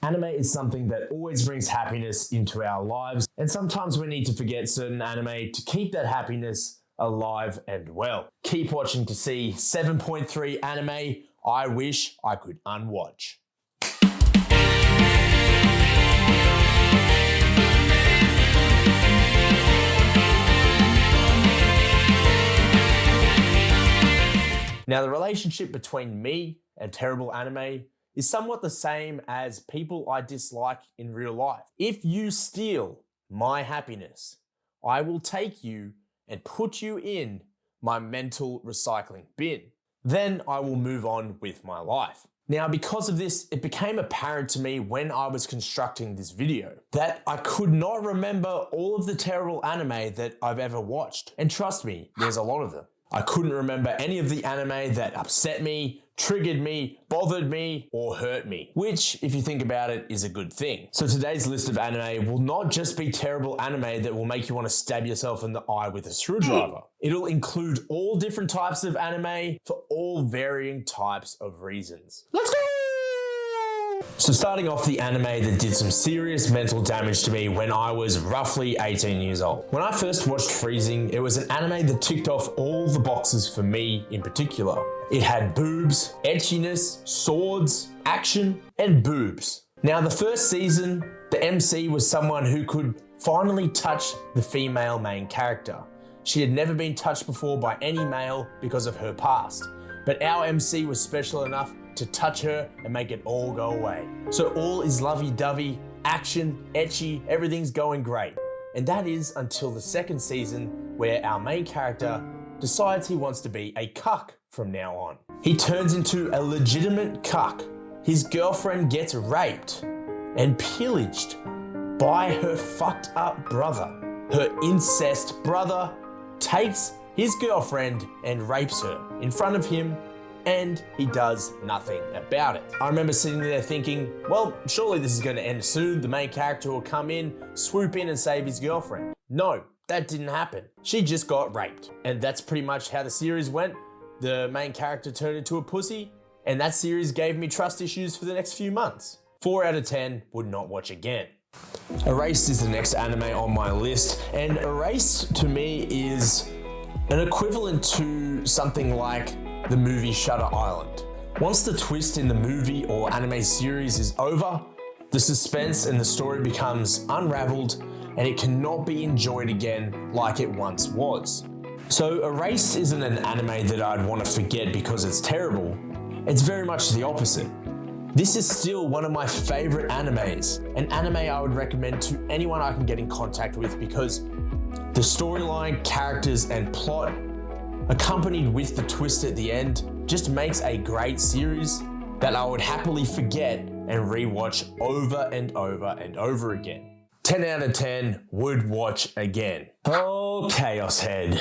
Anime is something that always brings happiness into our lives, and sometimes we need to forget certain anime to keep that happiness alive and well. Keep watching to see 7.3 anime I wish I could unwatch. Now, the relationship between me and terrible anime is somewhat the same as people I dislike in real life. If you steal my happiness, I will take you and put you in my mental recycling bin. Then I will move on with my life. Now, because of this, it became apparent to me when I was constructing this video that I could not remember all of the terrible anime that I've ever watched. And trust me, there's a lot of them. I couldn't remember any of the anime that upset me, triggered me, bothered me, or hurt me, which, if you think about it, is a good thing. So today's list of anime will not just be terrible anime that will make you want to stab yourself in the eye with a screwdriver. It'll include all different types of anime for all varying types of reasons. Let's go! So starting off, the anime that did some serious mental damage to me when I was roughly 18 years old. When I first watched Freezing, it was an anime that ticked off all the boxes for me in particular. It had boobs, etchiness, swords, action, and boobs. Now, the first season, the MC was someone who could finally touch the female main character. She had never been touched before by any male because of her past, but our MC was special enough to touch her and make it all go away. So all is lovey-dovey, action, etchy, everything's going great. And that is until the second season, where our main character decides he wants to be a cuck from now on. He turns into a legitimate cuck. His girlfriend gets raped and pillaged by her fucked up brother. Her incest brother takes his girlfriend and rapes her in front of him, and he does nothing about it. I remember sitting there thinking, well, surely this is going to end soon. The main character will come in, swoop in and save his girlfriend. No, that didn't happen. She just got raped. And that's pretty much how the series went. The main character turned into a pussy, and that series gave me trust issues for the next few months. 4 out of 10, would not watch again. Erased is the next anime on my list, and Erased to me is an equivalent to something like the movie Shutter Island. Once the twist in the movie or anime series is over, the suspense and the story becomes unraveled, and it cannot be enjoyed again like it once was. So Erased isn't an anime that I'd want to forget because it's terrible. It's very much the opposite. This is still one of my favorite animes, an anime I would recommend to anyone I can get in contact with because the storyline, characters, and plot, accompanied with the twist at the end, just makes a great series that I would happily forget and rewatch over and over and over again. 10 out of 10 would watch again. Oh, Chaos Head.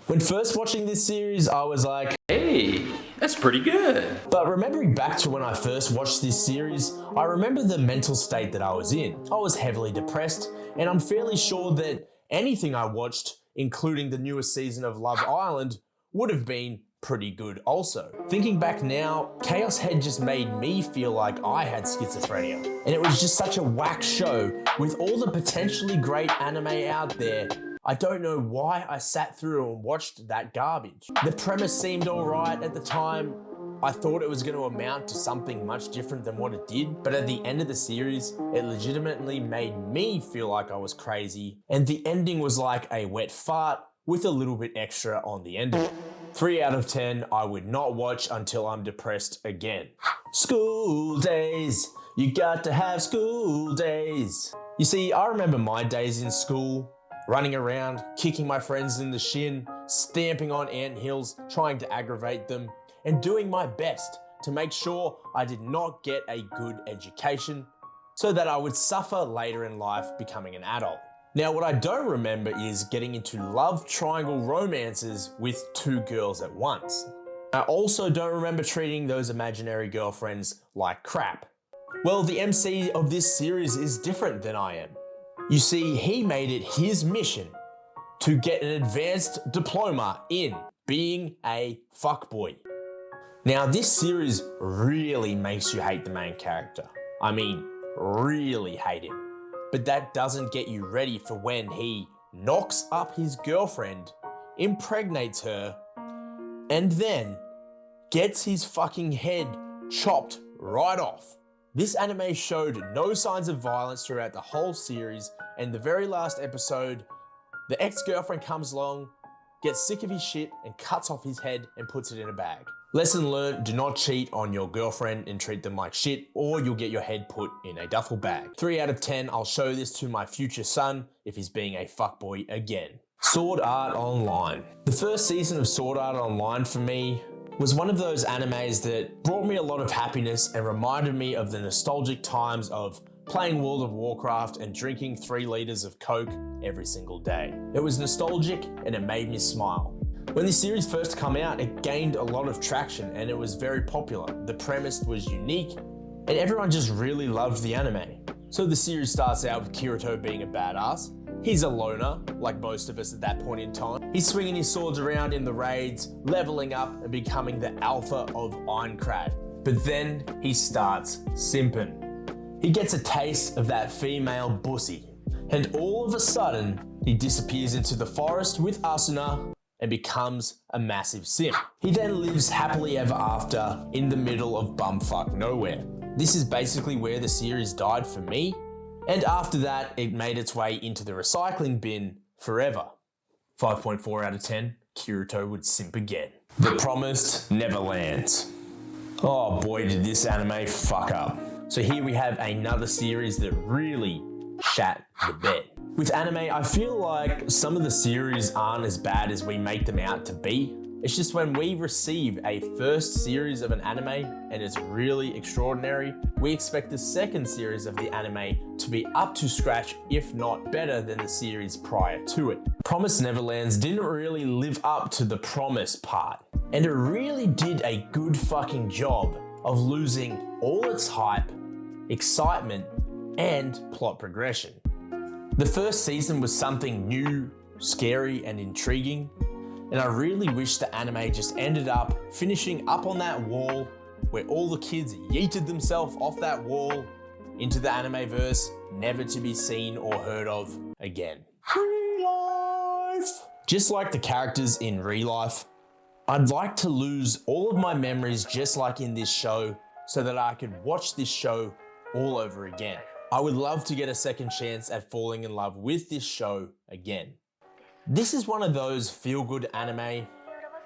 When first watching this series, I was like, hey, that's pretty good. But remembering back to when I first watched this series, I remember the mental state that I was in. I was heavily depressed, and I'm fairly sure that anything I watched, including the newest season of Love Island, would have been pretty good also. Thinking back now, Chaos Head just made me feel like I had schizophrenia. And it was just such a whack show with all the potentially great anime out there. I don't know why I sat through and watched that garbage. The premise seemed alright at the time. I thought it was going to amount to something much different than what it did, but at the end of the series, it legitimately made me feel like I was crazy, and the ending was like a wet fart with a little bit extra on the end of it. 3 out of 10, I would not watch until I'm depressed again. School days, you got to have school days. You see, I remember my days in school, running around, kicking my friends in the shin, stamping on anthills, trying to aggravate them, and doing my best to make sure I did not get a good education so that I would suffer later in life becoming an adult. Now, what I don't remember is getting into love triangle romances with 2 girls at once. I also don't remember treating those imaginary girlfriends like crap. Well, the MC of this series is different than I am. You see, he made it his mission to get an advanced diploma in being a fuckboy. Now, this series really makes you hate the main character. I mean, really hate him. But that doesn't get you ready for when he knocks up his girlfriend, impregnates her, and then gets his fucking head chopped right off. This anime showed no signs of violence throughout the whole series, and the very last episode, the ex-girlfriend comes along, gets sick of his shit, and cuts off his head and puts it in a bag. Lesson learned, do not cheat on your girlfriend and treat them like shit, or you'll get your head put in a duffel bag. 3 out of 10, I'll show this to my future son if he's being a fuckboy again. Sword Art Online. The first season of Sword Art Online for me was one of those animes that brought me a lot of happiness and reminded me of the nostalgic times of playing World of Warcraft and drinking 3 liters of Coke every single day. It was nostalgic and it made me smile. When the series first came out, it gained a lot of traction and it was very popular. The premise was unique and everyone just really loved the anime. So the series starts out with Kirito being a badass. He's a loner, like most of us at that point in time. He's swinging his swords around in the raids, leveling up and becoming the alpha of Aincrad. But then he starts simping. He gets a taste of that female bussy, and all of a sudden, he disappears into the forest with Asuna and becomes a massive simp. He then lives happily ever after in the middle of bumfuck nowhere. This is basically where the series died for me, and after that, it made its way into the recycling bin forever. 5.4 out of 10, Kirito would simp again. The Promised Neverlands. Oh boy, did this anime fuck up. So here we have another series that really shat the bed. With anime, I feel like some of the series aren't as bad as we make them out to be. It's just when we receive a first series of an anime and it's really extraordinary, we expect the second series of the anime to be up to scratch, if not better than the series prior to it. Promised Neverlands didn't really live up to the promise part, and it really did a good fucking job of losing all its hype, excitement, and plot progression. The first season was something new, scary, and intriguing, and I really wish the anime just ended up finishing up on that wall where all the kids yeeted themselves off that wall into the anime-verse, never to be seen or heard of again. Real life! Just like the characters in real life, I'd like to lose all of my memories just like in this show so that I could watch this show all over again. I would love to get a second chance at falling in love with this show again. This is one of those feel-good anime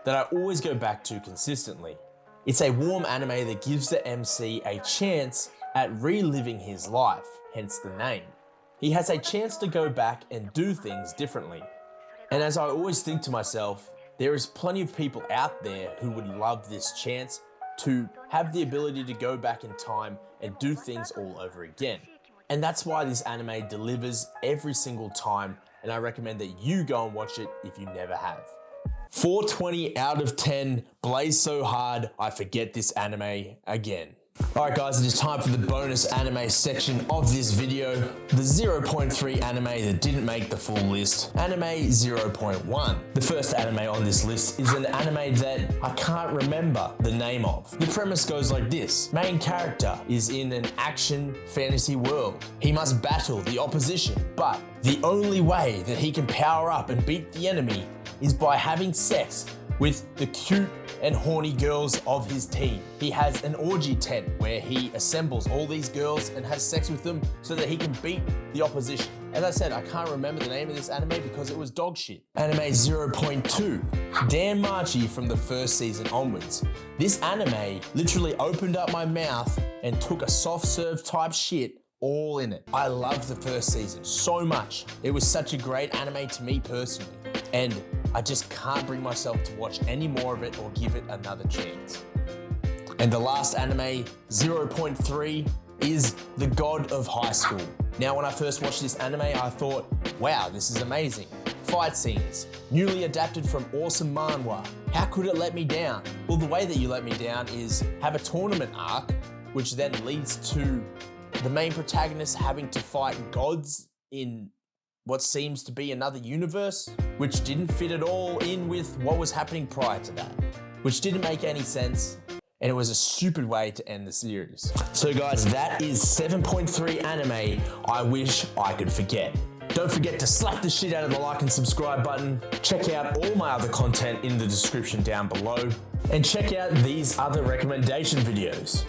that I always go back to consistently. It's a warm anime that gives the MC a chance at reliving his life, hence the name. He has a chance to go back and do things differently. And as I always think to myself, there is plenty of people out there who would love this chance to have the ability to go back in time and do things all over again. And that's why this anime delivers every single time, and I recommend that you go and watch it if you never have. 420 out of 10, Blaze so hard, I forget this anime again. Alright guys, it is time for the bonus anime section of this video. The 0.3 anime that didn't make the full list, anime 0.1. The first anime on this list is an anime that I can't remember the name of. The premise goes like this. Main character is in an action fantasy world. He must battle the opposition, but the only way that he can power up and beat the enemy is by having sex with the cute and horny girls of his team. He has an orgy tent where he assembles all these girls and has sex with them so that he can beat the opposition. As I said, I can't remember the name of this anime because it was dog shit. Anime 0.2, Dan Machi from the first season onwards. This anime literally opened up my mouth and took a soft serve type shit all in it. I loved the first season so much. It was such a great anime to me personally, and I just can't bring myself to watch any more of it or give it another chance. And the last anime, 0.3, is The God of High School. Now, when I first watched this anime, I thought, wow, this is amazing. Fight scenes, newly adapted from awesome manhwa. How could it let me down? Well, the way that you let me down is have a tournament arc, which then leads to the main protagonist having to fight gods in what seems to be another universe, which didn't fit at all in with what was happening prior to that, which didn't make any sense. and it was a stupid way to end the series. So guys, that is 7.3 anime I wish I could forget. Don't forget to slap the shit out of the like and subscribe button. Check out all my other content in the description down below. And check out these other recommendation videos.